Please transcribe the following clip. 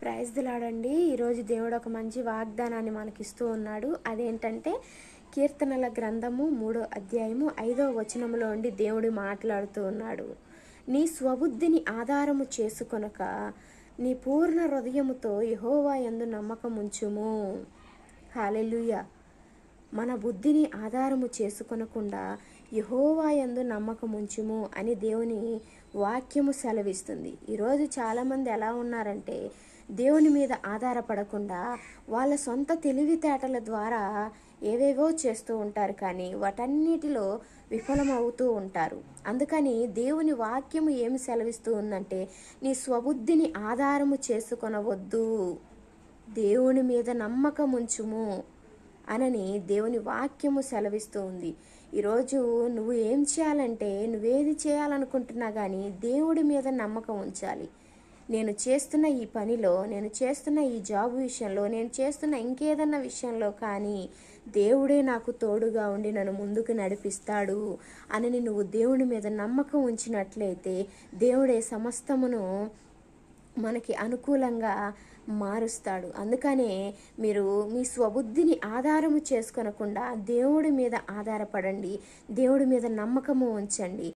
Praise దిలాడండి. ఈరోజు దేవుడు ఒక మంచి వాగ్దానాన్ని మనకిస్తూ ఉన్నాడు. అదేంటంటే కీర్తనల గ్రంథము 3వ అధ్యాయము 5వ వచనములో ఉండి దేవుడు మాట్లాడుతూ ఉన్నాడు. నీ స్వబుద్ధిని ఆధారము చేసుకొనక నీ పూర్ణ హృదయముతో యెహోవా యందు నమ్మకముంచుము. హల్లెలూయా. మన బుద్ధిని ఆధారము చేసుకొనకుండా యెహోవా యందు నమ్మకముంచుము అని దేవుని వాక్యము సెలవిస్తుంది. ఈరోజు చాలామంది ఎలా ఉన్నారంటే దేవుని మీద ఆధారపడకుండా వాళ్ళ సొంత తెలివితేటల ద్వారా ఏవేవో చేస్తూ ఉంటారు, కానీ వాటన్నిటిలో విఫలమవుతూ ఉంటారు. అందుకని దేవుని వాక్యము ఏమి సెలవిస్తూ ఉందంటే నీ స్వబుద్ధిని ఆధారము చేసుకొనవద్దు, దేవుని మీద నమ్మకం ఉంచుము అనని దేవుని వాక్యము సెలవిస్తూ ఉంది. ఈరోజు నువ్వు ఏం చేయాలంటే నువ్వేది చేయాలనుకుంటున్నా కానీ దేవుడి మీద నమ్మకం ఉంచాలి. నేను చేస్తున్న ఈ పనిలో, నేను చేస్తున్న ఈ జాబ్ విషయంలో, నేను చేస్తున్న ఇంకేదన్నా విషయంలో కానీ దేవుడే నాకు తోడుగా ఉండి నన్ను ముందుకు నడిపిస్తాడు అని నువ్వు దేవుడి మీద నమ్మకం ఉంచినట్లయితే దేవుడే సమస్తమును మనకి అనుకూలంగా మారుస్తాడు. అందుకనే మీరు మీ స్వబుద్ధిని ఆధారము చేసుకొనకుండా దేవుడి మీద ఆధారపడండి, దేవుడి మీద నమ్మకము ఉంచండి.